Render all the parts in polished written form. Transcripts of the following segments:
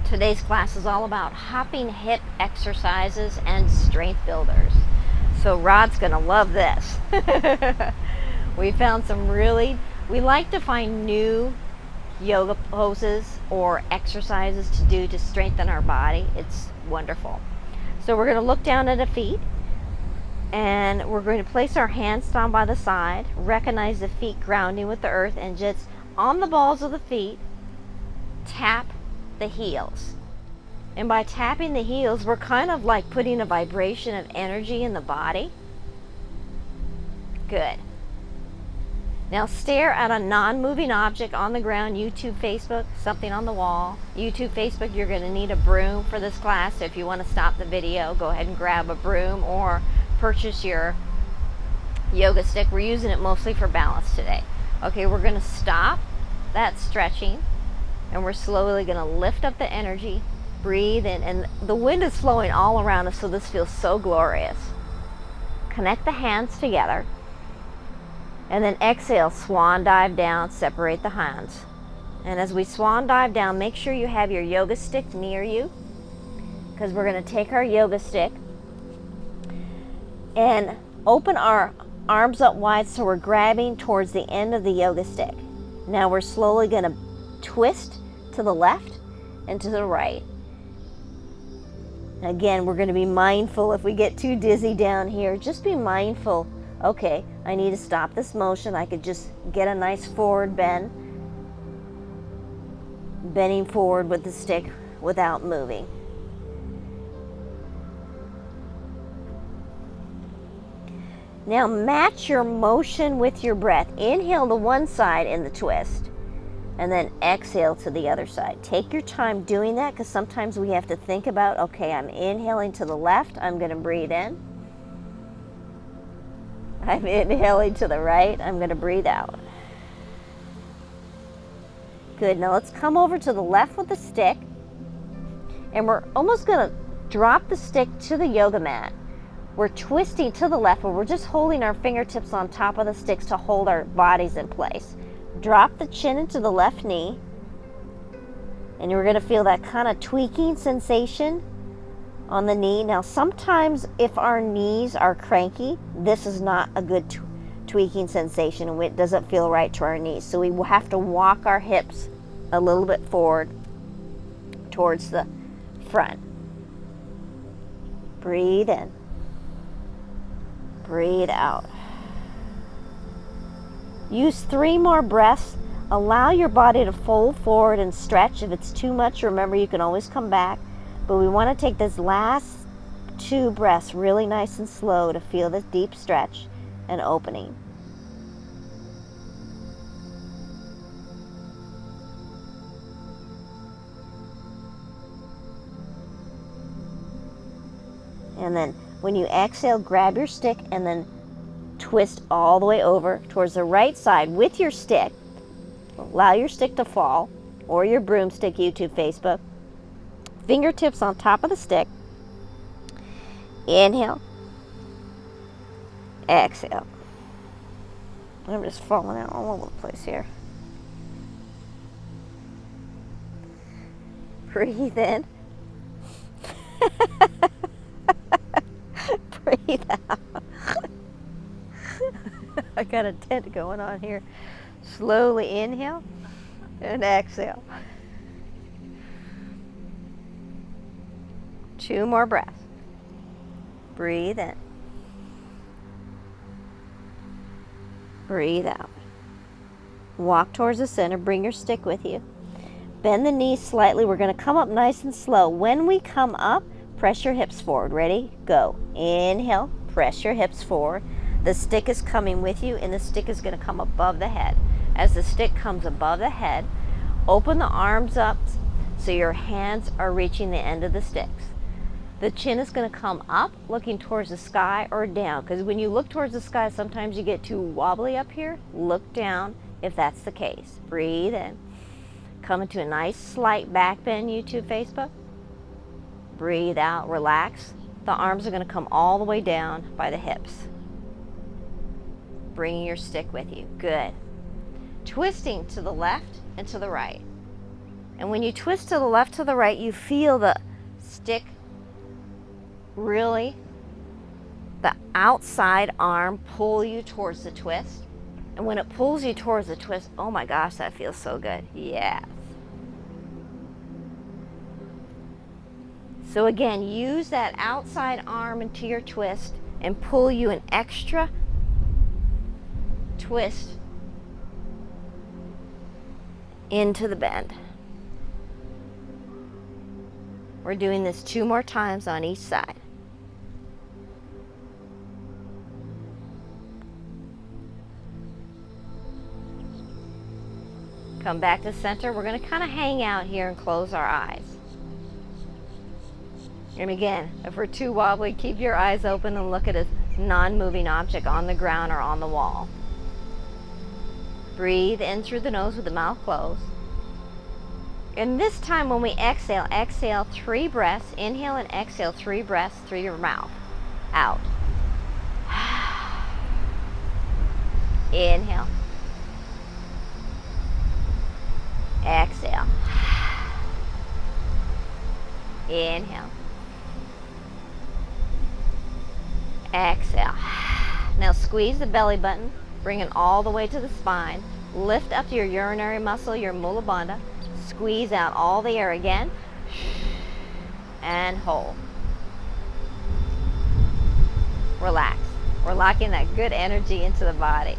Today's class is all about hopping hip exercises and strength builders. So Rod's gonna love this. We found we like to find new yoga poses or exercises to do to strengthen our body. It's wonderful. So we're gonna look down at the feet and we're going to place our hands down by the side, recognize the feet grounding with the earth, and just on the balls of the feet, tap the heels. And by tapping the heels, we're kind of like putting a vibration of energy in the body. Good. Now stare at a non-moving object on the ground, YouTube, Facebook, something on the wall. YouTube, Facebook, you're going to need a broom for this class. So if you want to stop the video, go ahead and grab a broom or purchase your yoga stick. We're using it mostly for balance today. Okay, we're going to stop that stretching and we're slowly going to lift up the energy. Breathe in, and the wind is flowing all around us, so this feels so glorious. Connect the hands together and then exhale, swan dive down, separate the hands. And as we swan dive down, make sure you have your yoga stick near you, because we're going to take our yoga stick and open our arms up wide so we're grabbing towards the end of the yoga stick. Now we're slowly going to twist to the left and to the right. Again, we're going to be mindful if we get too dizzy down here. Just be mindful. Okay, I need to stop this motion. I could just get a nice forward bend. Bending forward with the stick without moving. Now match your motion with your breath. Inhale to one side in the twist, and then exhale to the other side. Take your time doing that, because sometimes we have to think about, okay, I'm inhaling to the left, I'm going to breathe in. I'm inhaling to the right, I'm going to breathe out. Good, now let's come over to the left with the stick, and we're almost going to drop the stick to the yoga mat. We're twisting to the left, but we're just holding our fingertips on top of the sticks to hold our bodies in place. Drop the chin into the left knee, and you're going to feel that kind of tweaking sensation on the knee. Now sometimes if our knees are cranky, this is not a good tweaking sensation, and it doesn't feel right to our knees. So we will have to walk our hips a little bit forward towards the front. Breathe in. Breathe out. Use 3 more breaths. Allow your body to fold forward and stretch. If it's too much, remember you can always come back. But we want to take this last 2 breaths really nice and slow to feel this deep stretch and opening. And then when you exhale, grab your stick and then twist all the way over towards the right side with your stick. Allow your stick to fall, or your broomstick, YouTube, Facebook. Fingertips on top of the stick. Inhale. Exhale. I'm just falling out all over the place here. Breathe in. Breathe out. I got a tent going on here. Slowly inhale and exhale. 2 more breaths. Breathe in. Breathe out. Walk towards the center. Bring your stick with you. Bend the knees slightly. We're going to come up nice and slow. When we come up, press your hips forward. Ready? Go. Inhale. Press your hips forward. The stick is coming with you, and the stick is going to come above the head. As the stick comes above the head, open the arms up so your hands are reaching the end of the sticks. The chin is going to come up, looking towards the sky, or down, because when you look towards the sky, sometimes you get too wobbly up here. Look down if that's the case. Breathe in. Come into a nice slight back bend, YouTube, Facebook. Breathe out, relax. The arms are going to come all the way down by the hips. Bringing your stick with you. Good. Twisting to the left and to the right. And when you twist to the left to the right, you feel the stick really, the outside arm pull you towards the twist. And when it pulls you towards the twist, oh my gosh, that feels so good. Yes. So again, use that outside arm into your twist and pull you an extra twist into the bend. We're doing this 2 more times on each side. Come back to center. We're going to kind of hang out here and close our eyes. And again, if we're too wobbly, keep your eyes open and look at a non-moving object on the ground or on the wall. Breathe in through the nose with the mouth closed. And this time when we exhale, exhale 3 breaths. Inhale and exhale 3 breaths through your mouth. Out. Inhale. Exhale. Inhale. Exhale. Now squeeze the belly button, bring it all the way to the spine. Lift up your urinary muscle, your mula bandha. Squeeze out all the air again. And hold. Relax. We're locking that good energy into the body.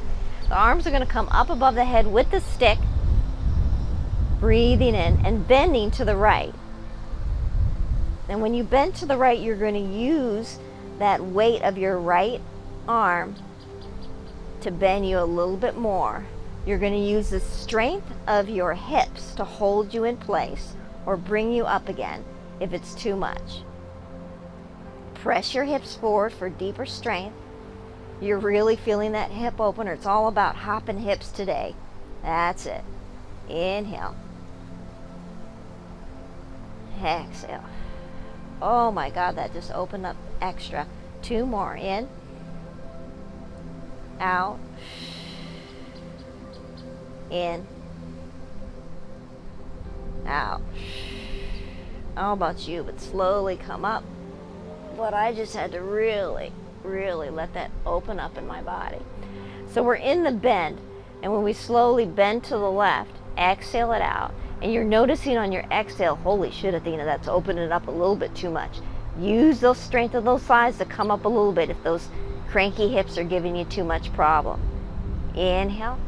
The arms are going to come up above the head with the stick. Breathing in and bending to the right. And when you bend to the right, you're going to use that weight of your right arm to bend you a little bit more. You're going to use the strength of your hips to hold you in place or bring you up again if it's too much. Press your hips forward for deeper strength. You're really feeling that hip opener. It's all about hopping hips today. That's it. Inhale. Exhale. Oh my God, that just opened up extra. 2 more. In. Out. In. Out. How about you? But slowly come up. But I just had to really let that open up in my body. So we're in the bend, and when we slowly bend to the left, exhale it out, and you're noticing on your exhale, holy shit, Athena, that's opening it up a little bit too much. Use those strength of those thighs to come up a little bit if those cranky hips are giving you too much problem. Inhale.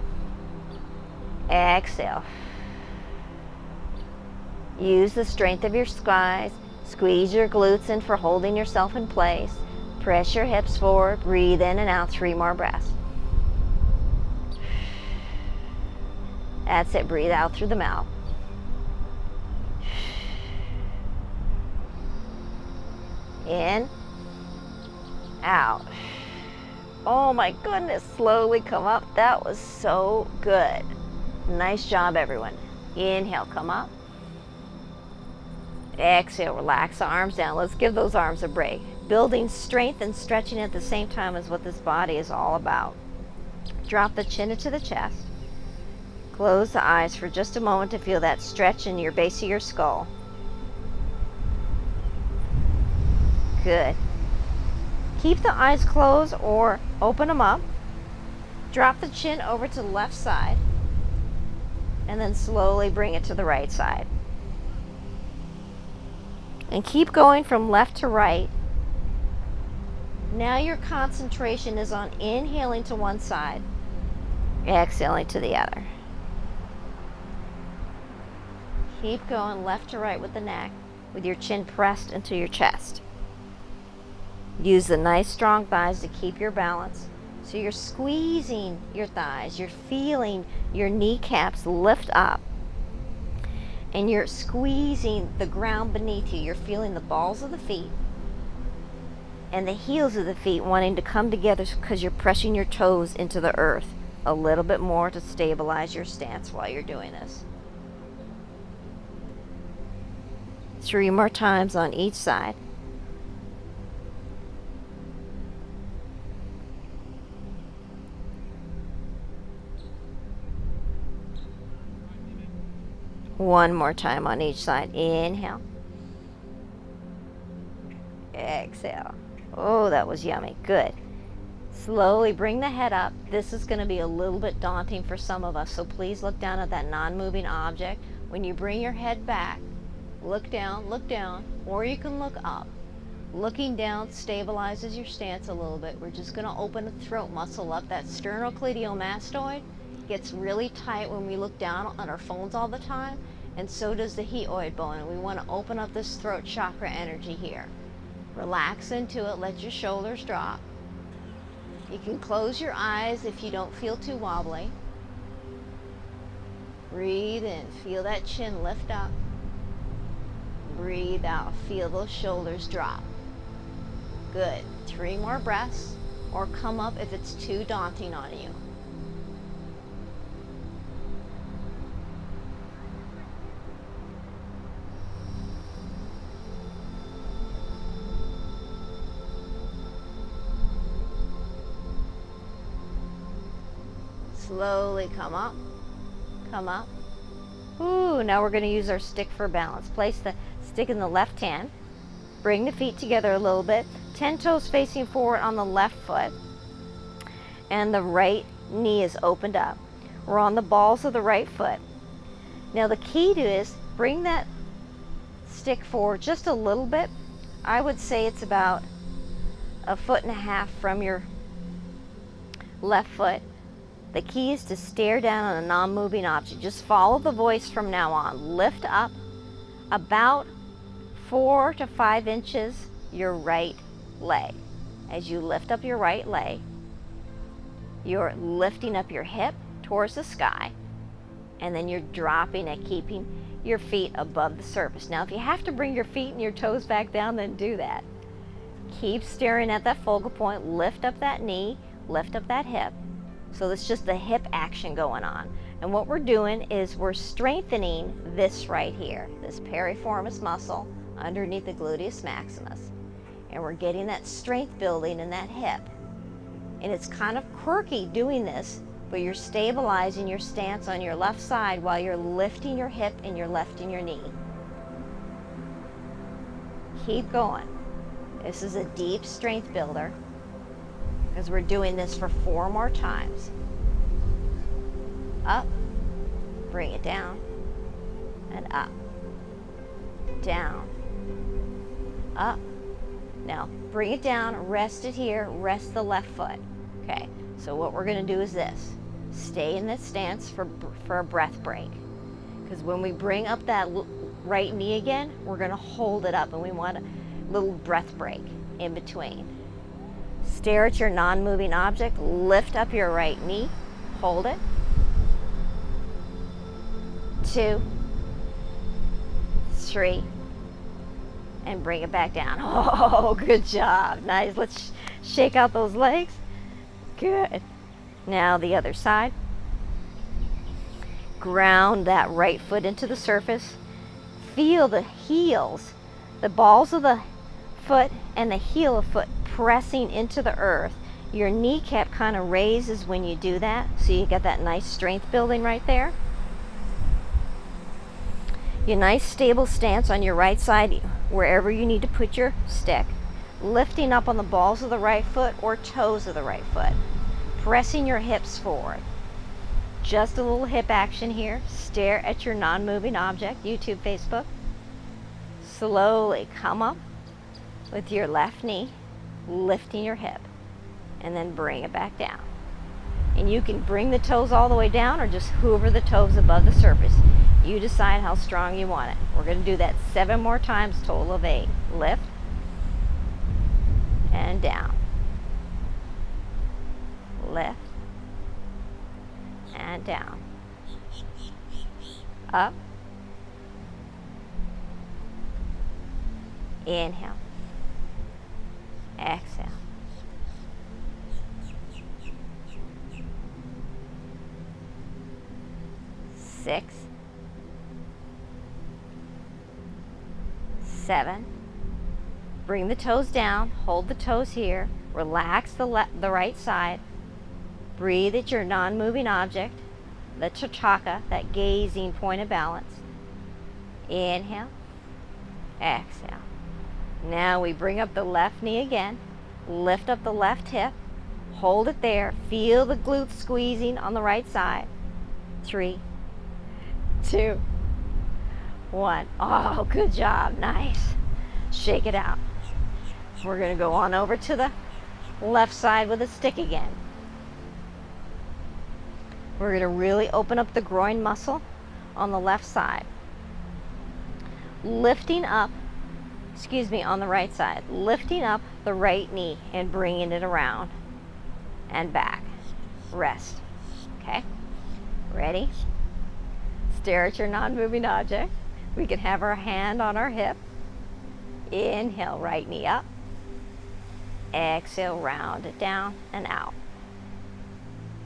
Exhale. Use the strength of your thighs. Squeeze your glutes in for holding yourself in place. Press your hips forward. Breathe in and out. 3 more breaths. That's it. Breathe out through the mouth. In. Out. Oh my goodness. Slowly come up. That was so good. Nice job, everyone. Inhale. Come up. Exhale, relax the arms down. Let's give those arms a break. Building strength and stretching at the same time is what this body is all about. Drop the chin into the chest. Close the eyes for just a moment to feel that stretch in your base of your skull. Good. Keep the eyes closed or open them up. Drop the chin over to the left side. And then slowly bring it to the right side. And keep going from left to right. Now your concentration is on inhaling to one side, exhaling to the other. Keep going left to right with the neck, with your chin pressed into your chest. Use the nice strong thighs to keep your balance. So you're squeezing your thighs, you're feeling your kneecaps lift up. And you're squeezing the ground beneath you. You're feeling the balls of the feet and the heels of the feet wanting to come together because you're pressing your toes into the earth a little bit more to stabilize your stance while you're doing this. 3 more times on each side. One more time on each side. Inhale. Exhale. Oh, that was yummy. Good. Slowly bring the head up. This is going to be a little bit daunting for some of us, so please look down at that non-moving object. When you bring your head back, look down, or you can look up. Looking down stabilizes your stance a little bit. We're just going to open the throat muscle up. That sternocleidomastoid gets really tight when we look down on our phones all the time, and so does the hyoid bone. And we want to open up this throat chakra energy here. Relax into it. Let your shoulders drop. You can close your eyes if you don't feel too wobbly. Breathe in. Feel that chin lift up. Breathe out. Feel those shoulders drop. Good. 3 more breaths, or come up if it's too daunting on you. Slowly come up, come up. Ooh, now we're going to use our stick for balance. Place the stick in the left hand. Bring the feet together a little bit. 10 toes facing forward on the left foot. And the right knee is opened up. We're on the balls of the right foot. Now the key to is bring that stick forward just a little bit. I would say it's about 1.5 feet from your left foot. The key is to stare down on a non-moving object. Just follow the voice from now on. Lift up about 4 to 5 inches your right leg. As you lift up your right leg, you're lifting up your hip towards the sky, and then you're dropping it, keeping your feet above the surface. Now, if you have to bring your feet and your toes back down, then do that. Keep staring at that focal point. Lift up that knee, lift up that hip. So it's just the hip action going on. And what we're doing is we're strengthening this right here, this piriformis muscle underneath the gluteus maximus. And we're getting that strength building in that hip. And it's kind of quirky doing this, but you're stabilizing your stance on your left side while you're lifting your hip and you're lifting your knee. Keep going. This is a deep strength builder, because we're doing this for 4 more times. Up, bring it down, and up, down, up. Now, bring it down, rest it here, rest the left foot. Okay, so what we're gonna do is this. Stay in this stance for a breath break. Because when we bring up that right knee again, we're gonna hold it up, and we want a little breath break in between. Stare at your non-moving object, lift up your right knee, hold it. 2, 3, and bring it back down. Oh, good job. Nice. Let's shake out those legs. Good. Now the other side. Ground that right foot into the surface. Feel the heels, the balls of the foot and the heel of foot pressing into the earth. Your kneecap kind of raises when you do that, so you get that nice strength building right there. Your nice stable stance on your right side, wherever you need to put your stick. Lifting up on the balls of the right foot or toes of the right foot. Pressing your hips forward. Just a little hip action here. Stare at your non-moving object, YouTube, Facebook. Slowly come up with your left knee, lifting your hip, and then bring it back down. And you can bring the toes all the way down or just hover the toes above the surface. You decide how strong you want it. We're going to do that 7 more times, total of 8. Lift and down. Lift and down. Up. Inhale. Exhale. Six, 7. Bring the toes down, hold the toes here, relax the right side, breathe at your non-moving object, the Tataka, that gazing point of balance, Inhale, exhale. Now we bring up the left knee again. Lift up the left hip. Hold it there. Feel the glutes squeezing on the right side. 3, 2, 1. Oh, good job. Nice. Shake it out. We're going to go on over to the left side with a stick again. We're going to really open up the groin muscle on the left side. Lifting up, on the right side. Lifting up the right knee and bringing it around and back. Rest. Okay? Ready? Stare at your non-moving object. We can have our hand on our hip. Inhale, right knee up. Exhale, round it down and out.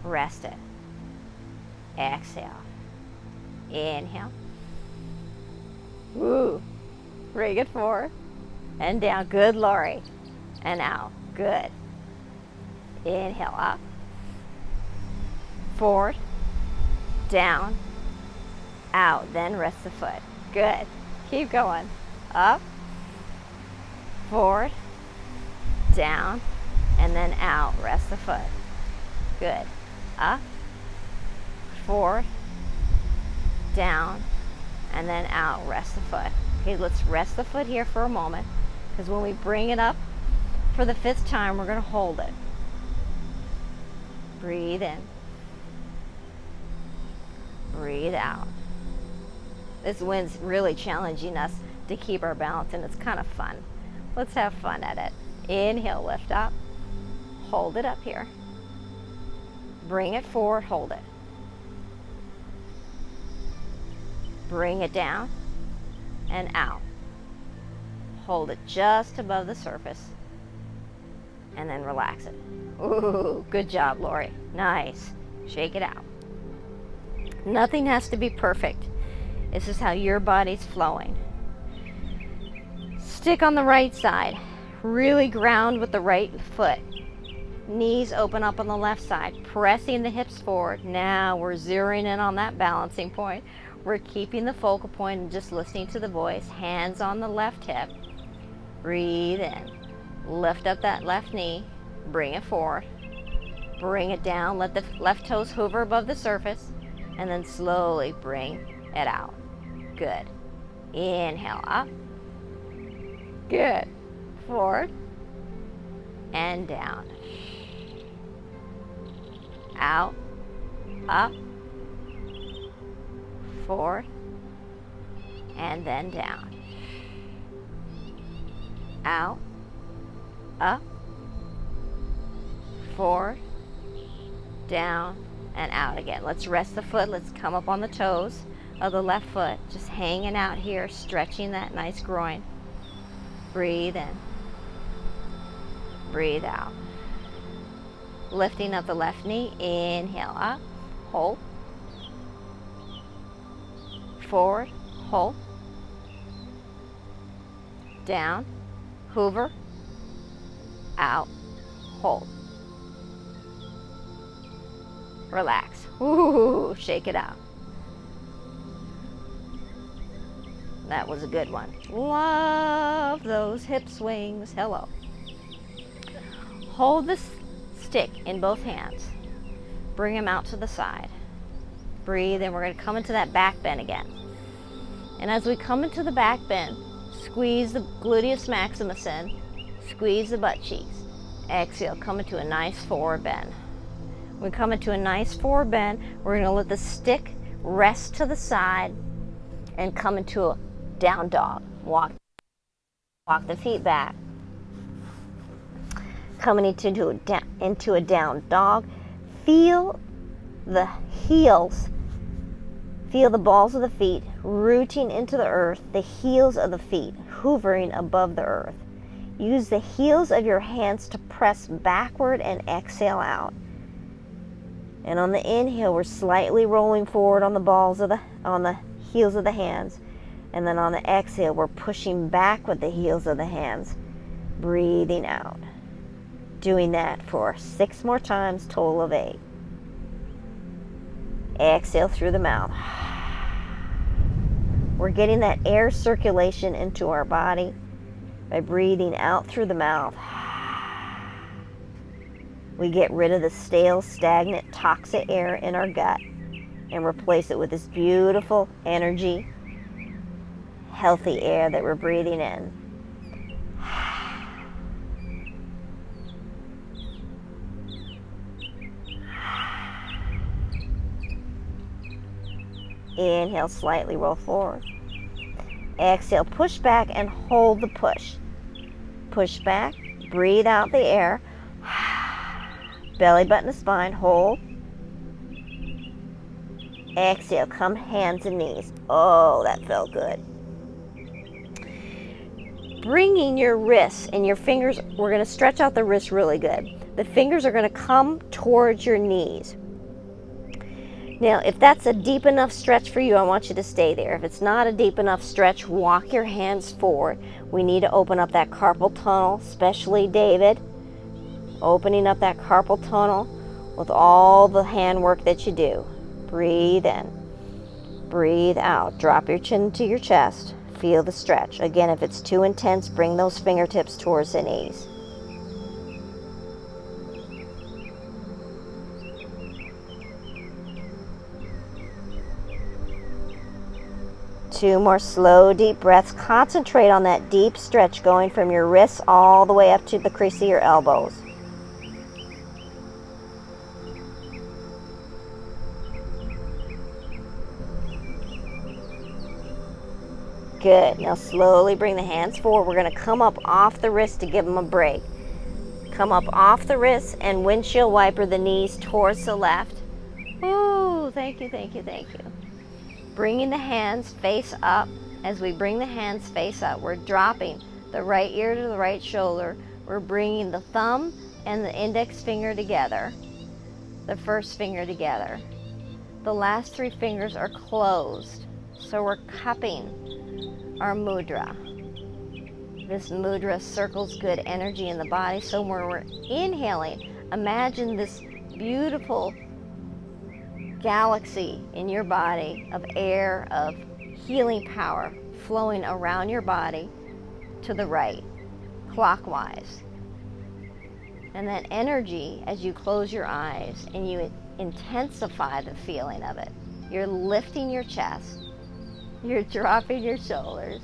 Rest it. Exhale. Inhale. Woo. Bring it forward and down. Good, Lori. And out. Good. Inhale, up. Forward. Down. Out. Then rest the foot. Good. Keep going. Up. Forward. Down. And then out. Rest the foot. Good. Up. Forward. Down. And then out. Rest the foot. Okay, let's rest the foot here for a moment, because when we bring it up for the 5th time, we're going to hold it. Breathe in. Breathe out. This wind's really challenging us to keep our balance, and it's kind of fun. Let's have fun at it. Inhale, lift up. Hold it up here. Bring it forward, hold it. Bring it down and out. Hold it just above the surface and then relax it. Ooh, good job, Lori. Nice. Shake it out. Nothing has to be perfect. This is how your body's flowing. Stick on the right side. Really ground with the right foot. Knees open up on the left side, pressing the hips forward. Now we're zeroing in on that balancing point. We're keeping the focal point and just listening to the voice. Hands on the left hip. Breathe in. Lift up that left knee. Bring it forward. Bring it down. Let the left toes hover above the surface. And then slowly bring it out. Good. Inhale up. Good. Forward. And down. Out. Up. Forward. And then down. Out. Up. Forward. Down. And out again. Let's rest the foot. Let's come up on the toes of the left foot. Just hanging out here, stretching that nice groin. Breathe in. Breathe out. Lifting up the left knee. Inhale up. Hold. Forward. Hold. Down. Hoover. Out. Hold. Relax. Ooh, shake it out. That was a good one. Love those hip swings. Hello. Hold the stick in both hands. Bring them out to the side. Breathe, and we're going to come into that back bend again. And as we come into the back bend, squeeze the gluteus maximus in. Squeeze the butt cheeks. Exhale, come into a nice forward bend. When we come into a nice forward bend, we're going to let the stick rest to the side and come into a down dog. Walk the feet back. Coming into a down dog. Feel the heels. Feel the balls of the feet rooting into the earth, the heels of the feet hovering above the earth. Use the heels of your hands to press backward and exhale out. And on the inhale, we're slightly rolling forward on the heels of the hands. And then on the exhale, we're pushing back with the heels of the hands, breathing out. Doing that for 6 more times, total of 8. Exhale through the mouth. We're getting that air circulation into our body by breathing out through the mouth. We get rid of the stale, stagnant, toxic air in our gut and replace it with this beautiful energy, healthy air that we're breathing in. Inhale, slightly roll forward. Exhale, push back and hold the push. Push back, breathe out the air. Belly button to spine, hold. Exhale, come hands and knees. Oh, that felt good. Bringing your wrists and your fingers, we're going to stretch out the wrists really good. The fingers are going to come towards your knees. Now, if that's a deep enough stretch for you, I want you to stay there. If it's not a deep enough stretch, walk your hands forward. We need to open up that carpal tunnel, especially David. Opening up that carpal tunnel with all the hand work that you do. Breathe in. Breathe out. Drop your chin to your chest. Feel the stretch. Again, if it's too intense, bring those fingertips towards the knees. Two more slow, deep breaths. Concentrate on that deep stretch going from your wrists all the way up to the crease of your elbows. Good. Now slowly bring the hands forward. We're going to come up off the wrist to give them a break. Come up off the wrist and windshield wiper the knees towards the left. Ooh, thank you, thank you, thank you. Bringing the hands face up. As we bring the hands face up, we're dropping the right ear to the right shoulder. We're bringing the thumb and the index finger together, the first finger together. The last three fingers are closed, so we're cupping our mudra. This mudra circles good energy in the body, so when we're inhaling, imagine this beautiful galaxy in your body of air, of healing power flowing around your body to the right, clockwise. And that energy, as you close your eyes and you intensify the feeling of it, you're lifting your chest, you're dropping your shoulders,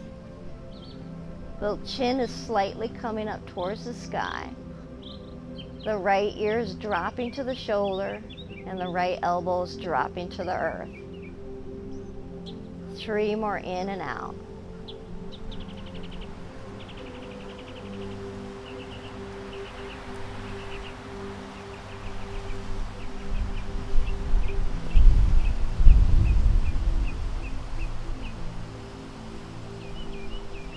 the chin is slightly coming up towards the sky, the right ear is dropping to the shoulder, and the right elbow is dropping to the earth. 3 more in and out.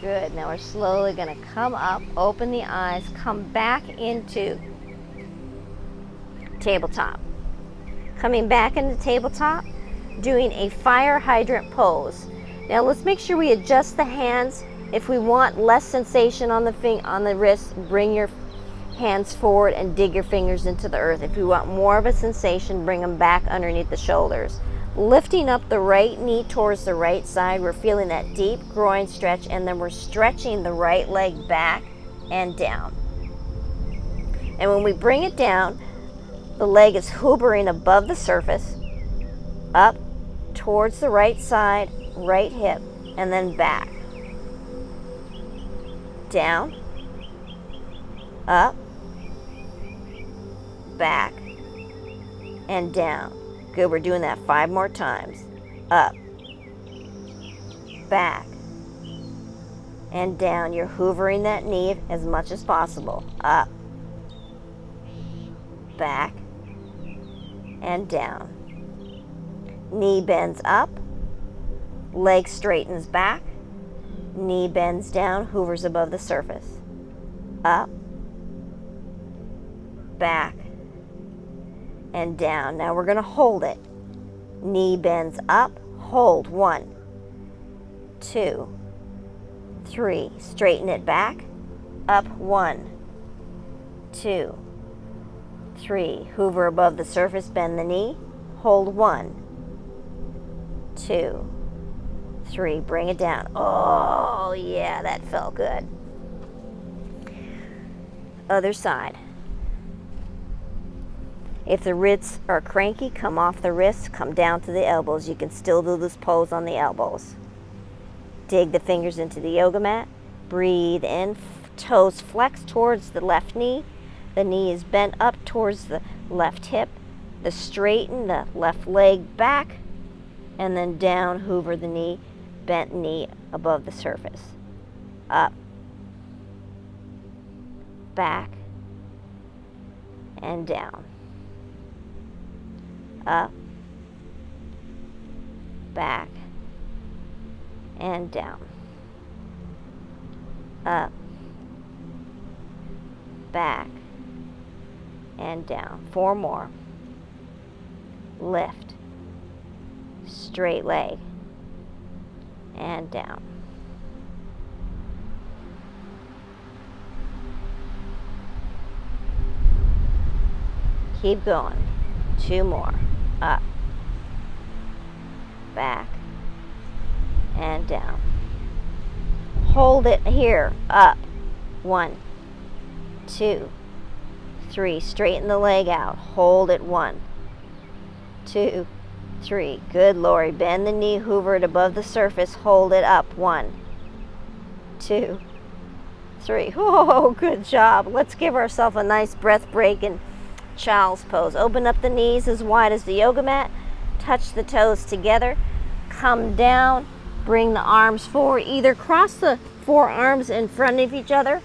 Good. Now we're slowly going to come up, open the eyes, come back into tabletop. Coming back into tabletop, doing a fire hydrant pose. Now let's make sure we adjust the hands. If we want less sensation on the wrist, bring your hands forward and dig your fingers into the earth. If you want more of a sensation, bring them back underneath the shoulders. Lifting up the right knee towards the right side, we're feeling that deep groin stretch, and then we're stretching the right leg back and down. And when we bring it down, the leg is hovering above the surface, up towards the right side, right hip, and then back. Down, up, back, and down. Good, we're doing that 5 more times. Up, back, and down. You're hoovering that knee as much as possible. Up, back, and down. Knee bends up, leg straightens back, knee bends down, hoovers above the surface. Up, back, and down. Now we're going to hold it. Knee bends up, hold. 1, 2, 3. Straighten it back, up. 1, 2, 3. Hoover above the surface, bend the knee, hold. 1, 2, 3. Bring it down. Oh, yeah, that felt good. Other side. If the wrists are cranky, come off the wrists, come down to the elbows. You can still do this pose on the elbows. Dig the fingers into the yoga mat. Breathe in. Toes flex towards the left knee. The knee is bent up towards the left hip. Straighten the left leg back. And then down, hoover the knee. Bent knee above the surface. Up. Back. And down. Up, back, and down. Up, back, and down. 4 more. Lift, straight leg, and down. Keep going. 2 more. Up, back, and down. Hold it here. Up. 1, 2, 3. Straighten the leg out. Hold it. 1, 2, 3. Good, Lori. Bend the knee, hoover it above the surface. Hold it up. 1, 2, 3. Oh, good job. Let's give ourselves a nice breath break and child's pose. Open up the knees as wide as the yoga mat. Touch the toes together. Come down. Bring the arms forward. Either cross the forearms in front of each other,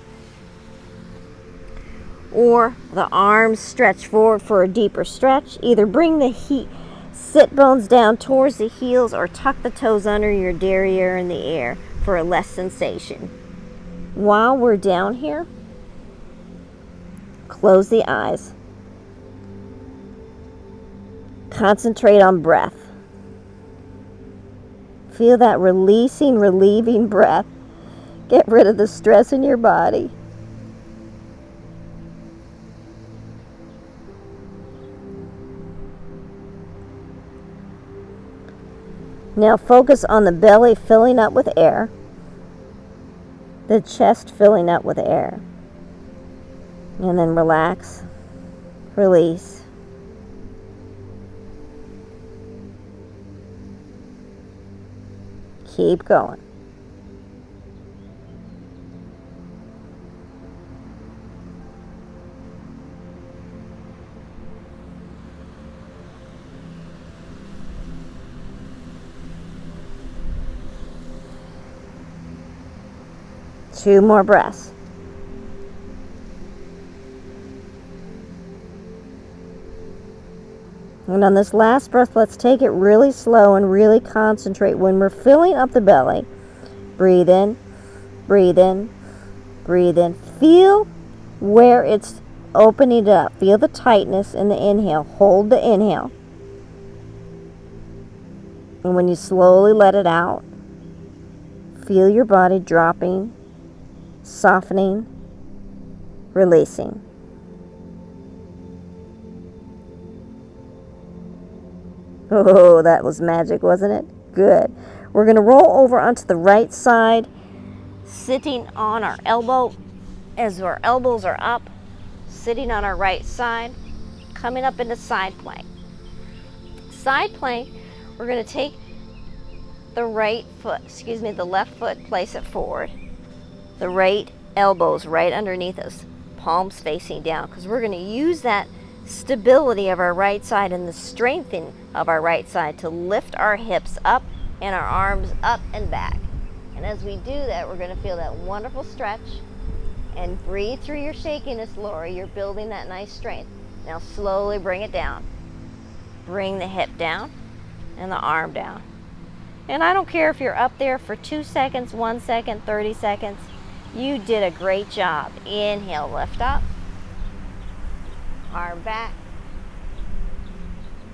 or the arms stretch forward for a deeper stretch. Either bring the sit bones down towards the heels, or tuck the toes under your derriere in the air for a less sensation. While we're down here, close the eyes. Concentrate on breath. Feel that releasing, relieving breath. Get rid of the stress in your body. Now focus on the belly filling up with air, the chest filling up with air. And then relax, release. Keep going. Two more breaths. And on this last breath, let's take it really slow and really concentrate. When we're filling up the belly, breathe in, breathe in, breathe in. Feel where it's opening up. Feel the tightness in the inhale. Hold the inhale. And when you slowly let it out, feel your body dropping, softening, releasing. Oh, that was magic, wasn't it? Good. We're going to roll over onto the right side, sitting on our elbow as our elbows are up, sitting on our right side, coming up into side plank. Side plank, we're going to take the left foot, place it forward. The right elbows right underneath us, palms facing down, because we're going to use that stability of our right side and the strengthening of our right side to lift our hips up and our arms up and back. And as we do that, we're going to feel that wonderful stretch and breathe through your shakiness, Lori. You're building that nice strength. Now slowly bring it down. Bring the hip down and the arm down. And I don't care if you're up there for 2 seconds, 1 second, 30 seconds. You did a great job. Inhale, lift up. Arm back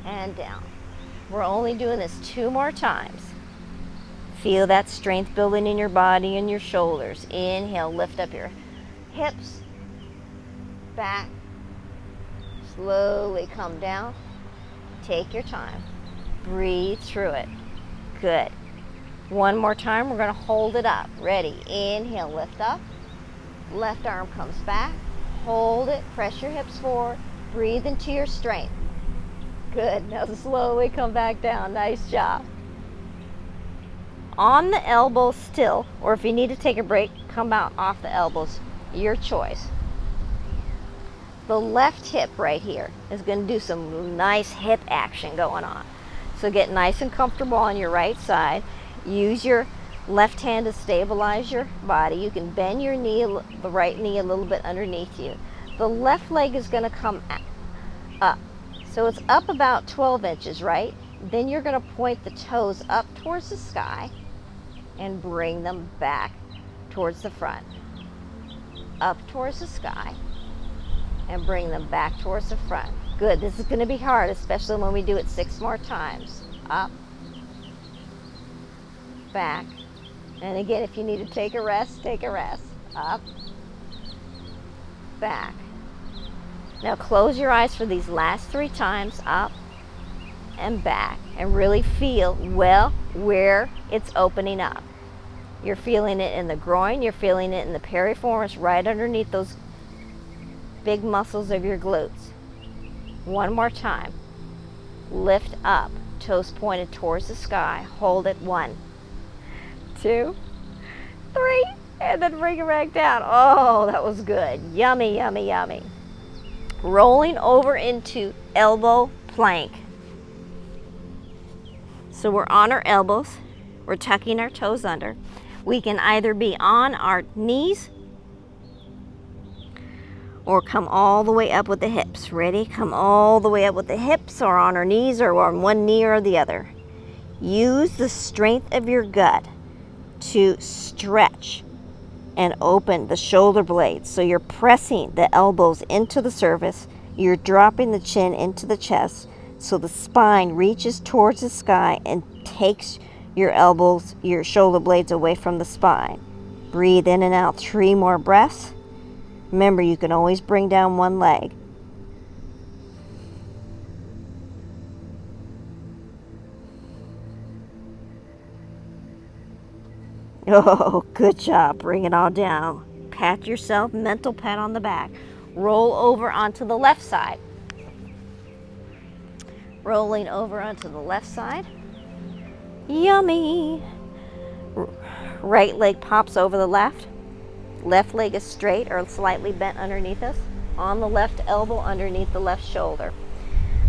and down. We're only doing this 2 more times. Feel that strength building in your body and your shoulders. Inhale, lift up your hips, back, slowly come down. Take your time. Breathe through it. Good. One more time, we're gonna hold it up. Ready, inhale, lift up. Left arm comes back. Hold it, press your hips forward. Breathe into your strength. Good, now slowly come back down. Nice job. On the elbows still, or if you need to take a break, come out off the elbows. Your choice. The left hip right here is going to do some nice hip action going on. So get nice and comfortable on your right side. Use your left hand to stabilize your body. You can bend your knee, the right knee a little bit underneath you. The left leg is going to come up. So it's up about 12 inches, right? Then you're going to point the toes up towards the sky and bring them back towards the front. Up towards the sky and bring them back towards the front. Good. This is going to be hard, especially when we do it 6 more times. Up, back, and again, if you need to take a rest, take a rest. Up, back. Now close your eyes for these last 3 times. Up and back, and really feel well where it's opening up. You're feeling it in the groin, you're feeling it in the piriformis, right underneath those big muscles of your glutes. One more time. Lift up, toes pointed towards the sky. Hold it. 1, 2, 3, and then bring it back down. Oh, that was good. Yummy, yummy, yummy. Rolling over into elbow plank. So we're on our elbows. We're tucking our toes under. We can either be on our knees or come all the way up with the hips. Ready? Come all the way up with the hips, or on our knees, or on one knee or the other. Use the strength of your gut to stretch and open the shoulder blades. So you're pressing the elbows into the surface. You're dropping the chin into the chest so the spine reaches towards the sky and takes your elbows, your shoulder blades away from the spine. Breathe in and out. 3 more breaths. Remember, you can always bring down one leg. Oh, good job. Bring it all down. Pat yourself, mental pat on the back. Roll over onto the left side. Rolling over onto the left side. Yummy. Right leg pops over the left. Left leg is straight or slightly bent underneath us. On the left elbow, underneath the left shoulder.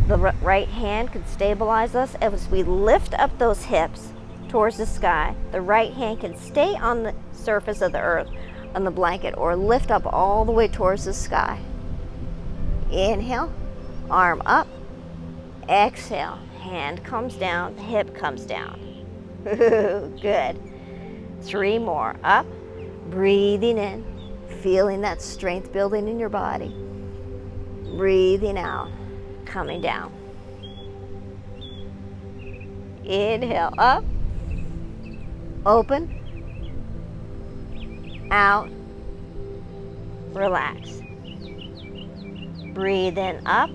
The right hand can stabilize us as we lift up those hips towards the sky. The right hand can stay on the surface of the earth, on the blanket, or lift up all the way towards the sky. Inhale, arm up. Exhale, hand comes down, hip comes down. Good. 3 more. Up. Breathing in, feeling that strength building in your body. Breathing out, coming down. Inhale, up, open, out, relax. Breathe in, up,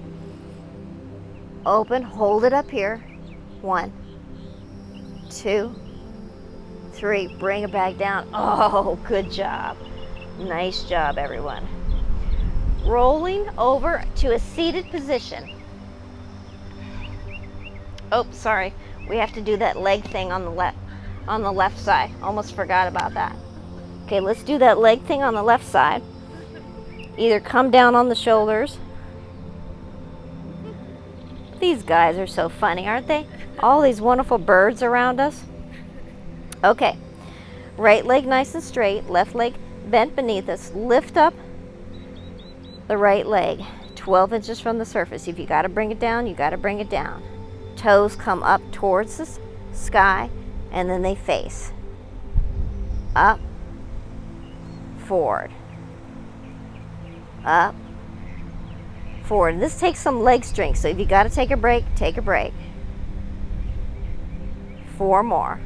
open, hold it up here. 1, 2, 3, bring it back down. Oh, good job. Nice job, everyone. Rolling over to a seated position. Oh, sorry. We have to do that leg thing on the left side. Almost forgot about that. Okay, let's do that leg thing on the left side. Either come down on the shoulders. These guys are so funny, aren't they? All these wonderful birds around us. Okay, right leg nice and straight, left leg bent beneath us. Lift up the right leg 12 inches from the surface. If you got to bring it down, you got to bring it down. Toes come up towards the sky, and then they face. Up, forward, up, forward. This takes some leg strength, so if you got to take a break, take a break. 4 more.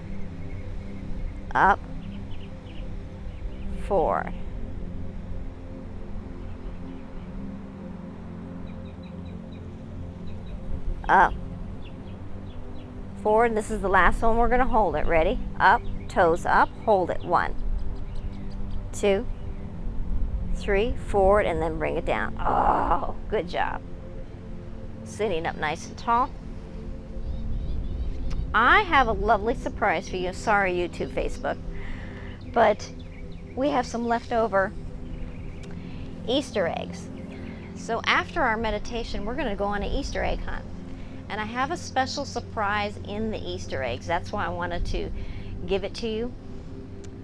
Up, forward. Up, forward. This is the last one. We're going to hold it. Ready? Up, toes up, hold it. 1, 2, 3, forward, and then bring it down. Oh, good job. Sitting up nice and tall. I have a lovely surprise for you. Sorry, YouTube, Facebook, but we have some leftover Easter eggs. So after our meditation, we're going to go on an Easter egg hunt. And I have a special surprise in the Easter eggs. That's why I wanted to give it to you.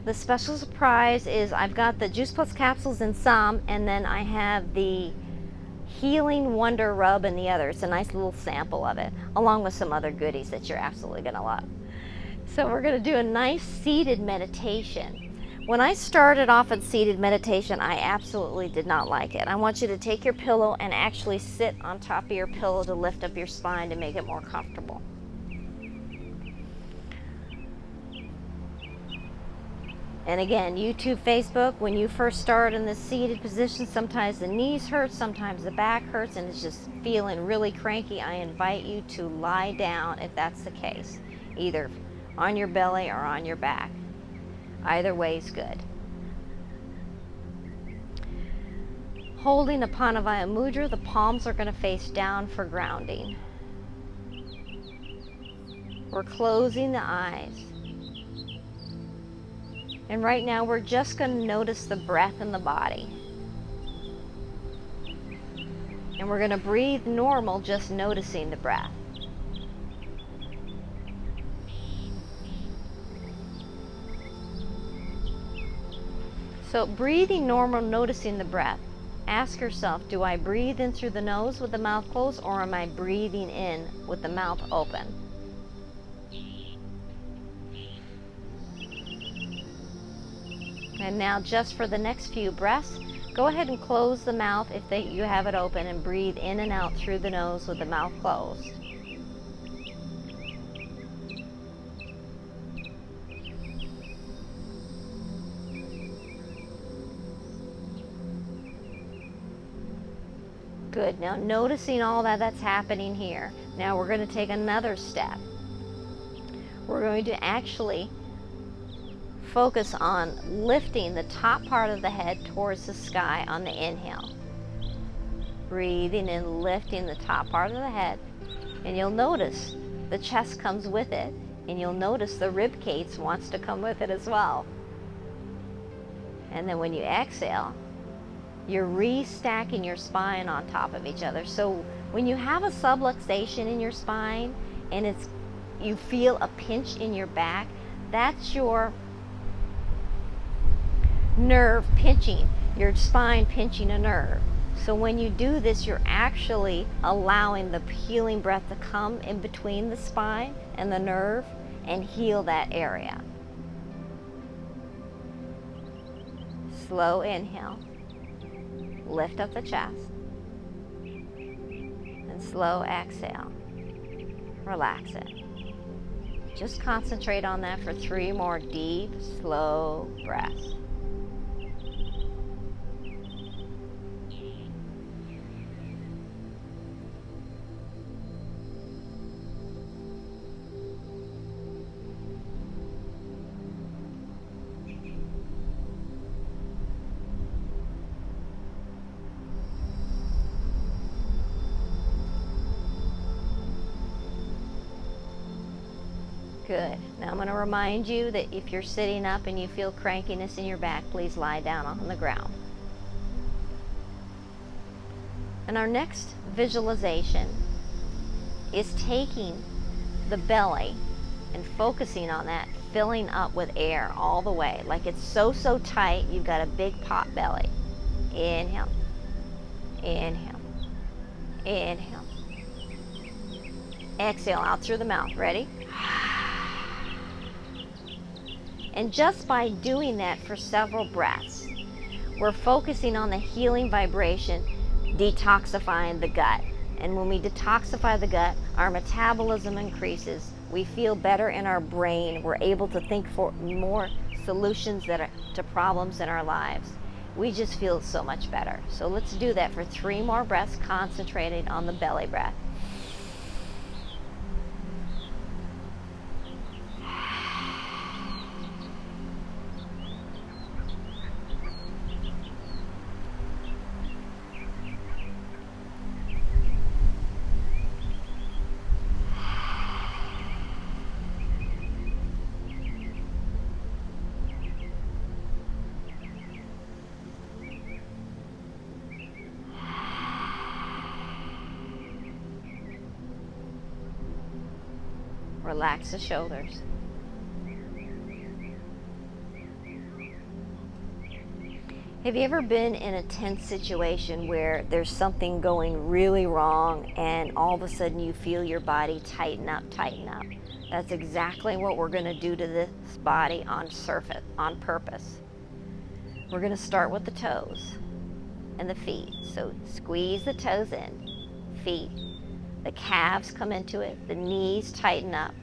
The special surprise is I've got the Juice Plus capsules in some, and then I have the Healing Wonder Rub in the other. It's a nice little sample of it, along with some other goodies that you're absolutely going to love. So we're going to do a nice seated meditation. When I started off at seated meditation, I absolutely did not like it. I want you to take your pillow and actually sit on top of your pillow to lift up your spine to make it more comfortable. And again, YouTube, Facebook, when you first start in this seated position, sometimes the knees hurt, sometimes the back hurts, and it's just feeling really cranky. I invite you to lie down if that's the case, either on your belly or on your back. Either way is good. Holding the Panavaya Mudra, the palms are going to face down for grounding. We're closing the eyes. And right now we're just going to notice the breath in the body. And we're going to breathe normal, just noticing the breath. So breathing normal, noticing the breath. Ask yourself, do I breathe in through the nose with the mouth closed, or am I breathing in with the mouth open? And now just for the next few breaths, go ahead and close the mouth if you have it open, and breathe in and out through the nose with the mouth closed. Good. Now noticing all that's happening here. Now we're going to take another step. We're going to actually focus on lifting the top part of the head towards the sky on the inhale. Breathing and lifting the top part of the head. And you'll notice the chest comes with it. And you'll notice the rib cage wants to come with it as well. And then when you exhale, you're restacking your spine on top of each other. So when you have a subluxation in your spine and you feel a pinch in your back, that's your nerve pinching, your spine pinching a nerve. So when you do this, you're actually allowing the healing breath to come in between the spine and the nerve and heal that area. Slow inhale. Lift up the chest. And slow exhale. Relax it. Just concentrate on that for 3 more deep, slow breaths. Good. Now I'm going to remind you that if you're sitting up and you feel crankiness in your back, please lie down on the ground. And our next visualization is taking the belly and focusing on that, filling up with air all the way. Like it's so tight, you've got a big pot belly. Inhale. Inhale. Inhale. Exhale out through the mouth. Ready? And just by doing that for several breaths, we're focusing on the healing vibration, detoxifying the gut. And when we detoxify the gut, our metabolism increases. We feel better in our brain. We're able to think for more solutions to problems in our lives. We just feel so much better. So let's do that for 3 more breaths, concentrating on the belly breath. Relax the shoulders. Have you ever been in a tense situation where there's something going really wrong and all of a sudden you feel your body tighten up, tighten up? That's exactly what we're going to do to this body on purpose. We're going to start with the toes and the feet. So squeeze the toes in, feet. The calves come into it, the knees tighten up.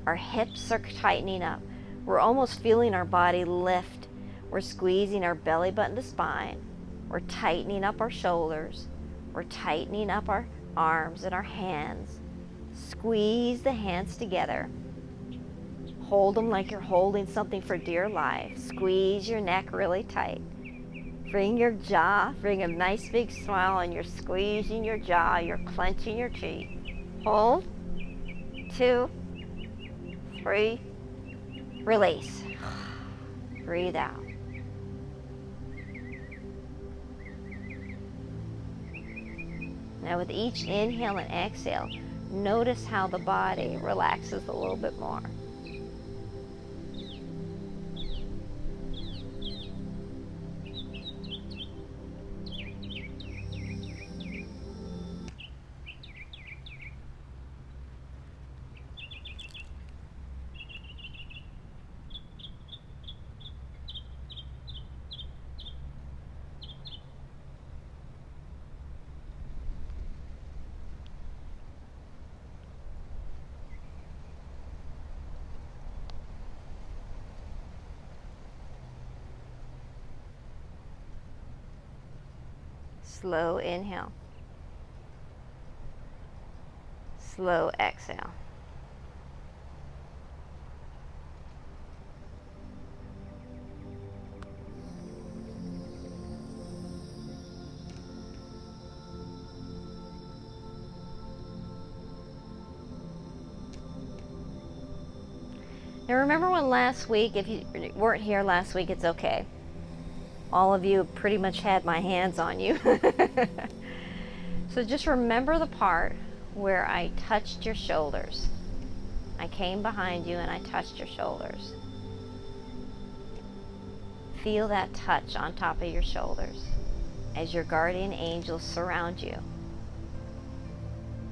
Our hips are tightening up. We're almost feeling our body lift. We're squeezing our belly button to spine. We're tightening up our shoulders. We're tightening up our arms and our hands. Squeeze the hands together. Hold them like you're holding something for dear life. Squeeze your neck really tight. Bring your jaw, bring a nice big smile, and you're squeezing your jaw, you're clenching your teeth. Hold. 2, 3, release. Breathe out. Now with each inhale and exhale, notice how the body relaxes a little bit more. Slow inhale. Slow exhale. Now remember when last week, if you weren't here last week, it's okay. All of you pretty much had my hands on you. So just remember the part where I touched your shoulders. I came behind you and I touched your shoulders. Feel that touch on top of your shoulders as your guardian angels surround you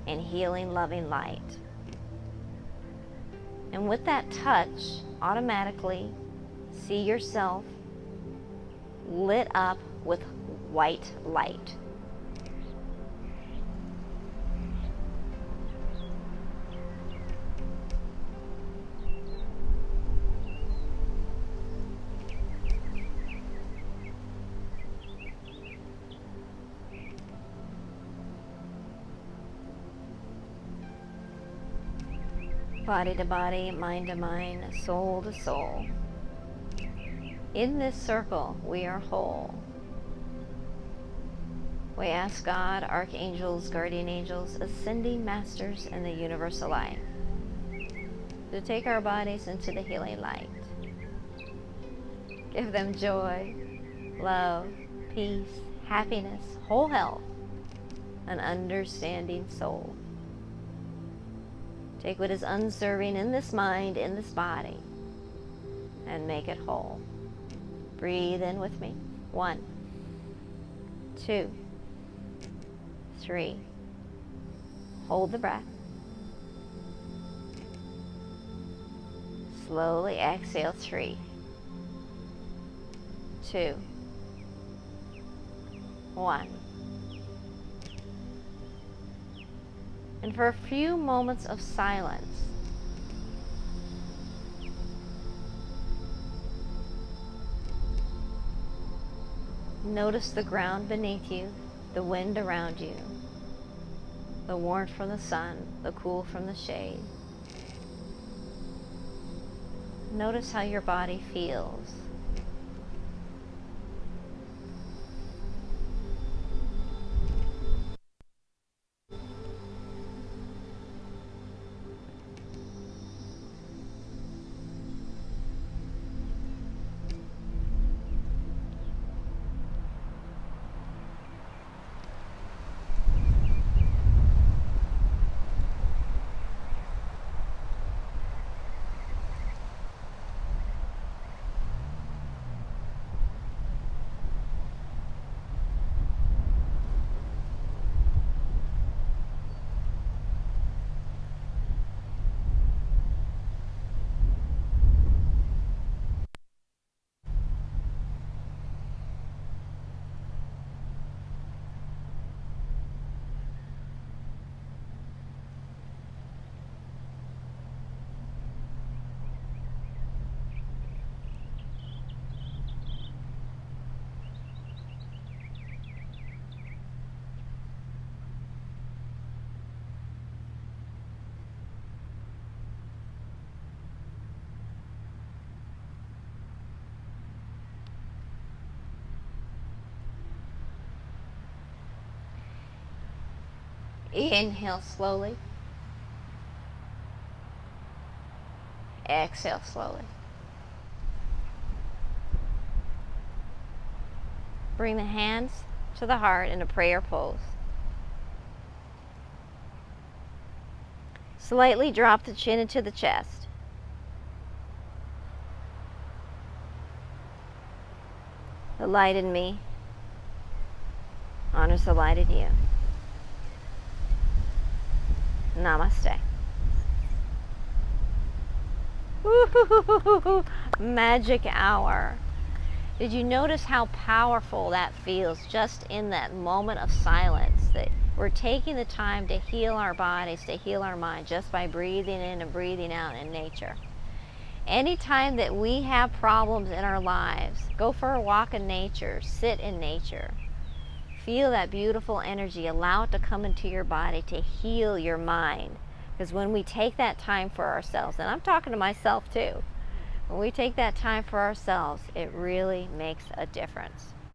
in healing, loving light. And with that touch, automatically see yourself lit up with white light. Body to body, mind to mind, soul to soul. In this circle, we are whole. We ask God, archangels, guardian angels, ascending masters, and the universal light to take our bodies into the healing light. Give them joy, love, peace, happiness, whole health, an understanding soul. Take what is unserving in this mind, in this body, and make it whole. Breathe in with me. 1, 2, 3. Hold the breath. Slowly exhale. 3, 2, 1. And for a few moments of silence, notice the ground beneath you, the wind around you, the warmth from the sun, the cool from the shade. Notice how your body feels. Inhale slowly. Exhale slowly. Bring the hands to the heart in a prayer pose. Slightly drop the chin into the chest. The light in me honors the light in you. Namaste. Woo-hoo-hoo-hoo-hoo. Magic hour. Did you notice how powerful that feels just in that moment of silence? That we're taking the time to heal our bodies, to heal our mind, just by breathing in and breathing out in nature. Anytime that we have problems in our lives, go for a walk in nature, sit in nature. Feel that beautiful energy. Allow it to come into your body to heal your mind. Because when we take that time for ourselves, and I'm talking to myself too, when we take that time for ourselves, it really makes a difference.